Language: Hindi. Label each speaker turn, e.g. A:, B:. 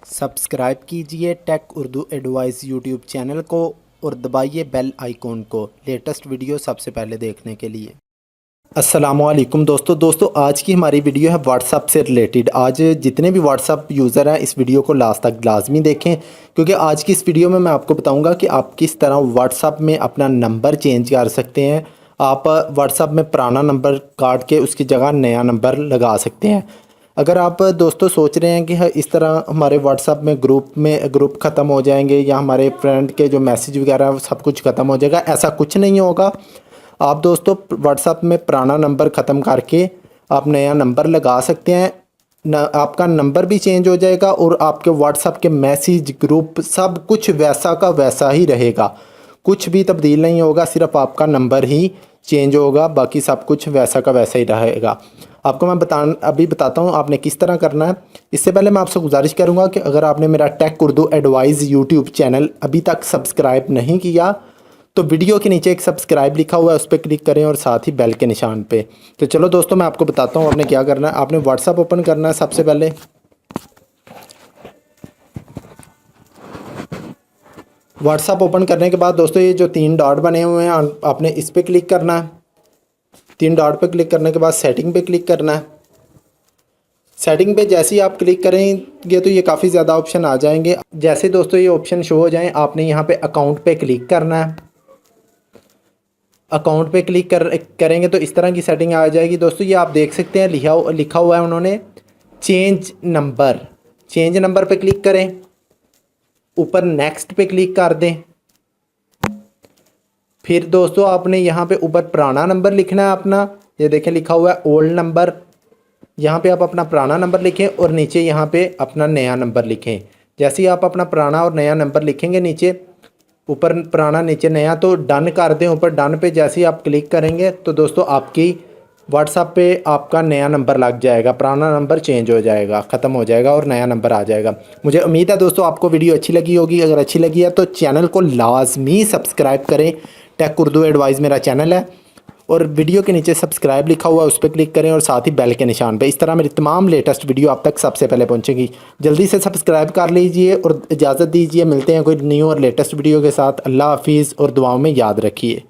A: सब्सक्राइब कीजिए tech Urdu advice YouTube channel को और दबाइए बेल आइकॉन को लेटेस्ट वीडियो सबसे पहले देखने के लिए। अस्सलामुअलैकुम दोस्तों आज की हमारी वीडियो है व्हाट्सअप से रिलेटेड। आज जितने भी व्हाट्सअप यूज़र हैं इस वीडियो को लास्ट तक लाजमी देखें, क्योंकि आज की इस वीडियो में मैं आपको बताऊंगा कि आप किस तरह व्हाट्सअप में अपना नंबर चेंज कर सकते हैं। आप व्हाट्सअप में पुराना नंबर काट के उसकी जगह नया नंबर लगा सकते हैं। अगर आप दोस्तों सोच रहे हैं कि इस तरह हमारे व्हाट्सअप में ग्रुप ख़त्म हो जाएंगे या हमारे फ्रेंड के जो मैसेज वगैरह सब कुछ ख़त्म हो जाएगा, ऐसा कुछ नहीं होगा। आप दोस्तों व्हाट्सअप में पुराना नंबर ख़त्म करके आप नया नंबर लगा सकते हैं। आपका नंबर भी चेंज हो जाएगा और आपके व्हाट्सअप के मैसेज ग्रुप सब कुछ वैसा का वैसा ही रहेगा, कुछ भी तब्दील नहीं होगा, सिर्फ आपका नंबर ही चेंज होगा, बाकी सब कुछ वैसा का वैसा ही रहेगा। आपको मैं अभी बताता हूँ आपने किस तरह करना है। इससे पहले मैं आपसे गुजारिश करूँगा कि अगर आपने मेरा tech Urdu advice YouTube channel अभी तक सब्सक्राइब नहीं किया तो वीडियो के नीचे एक सब्सक्राइब लिखा हुआ है, उस पर क्लिक करें और साथ ही बेल के निशान पे। तो चलो दोस्तों मैं आपको बताता हूँ आपने क्या करना है। आपने व्हाट्सअप ओपन करना है। सबसे पहले व्हाट्सअप ओपन करने के बाद दोस्तों ये जो 3 डॉट बने हुए हैं आपने इस पर क्लिक करना है। 3 डॉट पे क्लिक करने के बाद सेटिंग पे क्लिक करना है। सेटिंग पे जैसे ही आप क्लिक करेंगे तो ये काफ़ी ज़्यादा ऑप्शन आ जाएंगे। जैसे दोस्तों ये ऑप्शन शो हो जाएं आपने यहाँ पे अकाउंट पे क्लिक करना है। अकाउंट पे क्लिक करेंगे तो इस तरह की सेटिंग आ जाएगी। दोस्तों ये आप देख सकते हैं लिखा हुआ है उन्होंने चेंज नंबर पे क्लिक करें, ऊपर नेक्स्ट पे क्लिक कर दें। फिर दोस्तों आपने यहाँ पे ऊपर पुराना नंबर लिखना है अपना, ये देखें लिखा हुआ है ओल्ड नंबर। यहाँ पे आप अपना पुराना नंबर लिखें और नीचे यहाँ पे अपना नया नंबर लिखें। जैसे ही आप अपना पुराना और नया नंबर लिखेंगे, नीचे ऊपर पुराना नीचे नया, तो डन कर दें। ऊपर डन पे जैसे ही आप क्लिक करेंगे तो दोस्तों आपकी व्हाट्सअप पे आपका नया नंबर लग जाएगा, पुराना नंबर चेंज हो जाएगा, ख़त्म हो जाएगा और नया नंबर आ जाएगा। मुझे उम्मीद है दोस्तों आपको वीडियो अच्छी लगी होगी। अगर अच्छी लगी है तो चैनल को लाजमी सब्सक्राइब करें। टेक उर्दू एडवाइस मेरा चैनल है और वीडियो के नीचे सब्सक्राइब लिखा हुआ है, उस पर क्लिक करें और साथ ही बेल के निशान पे। इस तरह मेरी तमाम लेटेस्ट वीडियो आप तक सबसे पहले पहुंचेगी। जल्दी से सब्सक्राइब कर लीजिए और इजाज़त दीजिए। मिलते हैं कोई न्यू और लेटेस्ट वीडियो के साथ। अल्लाह हाफिज़ और दुआओं में याद रखिए।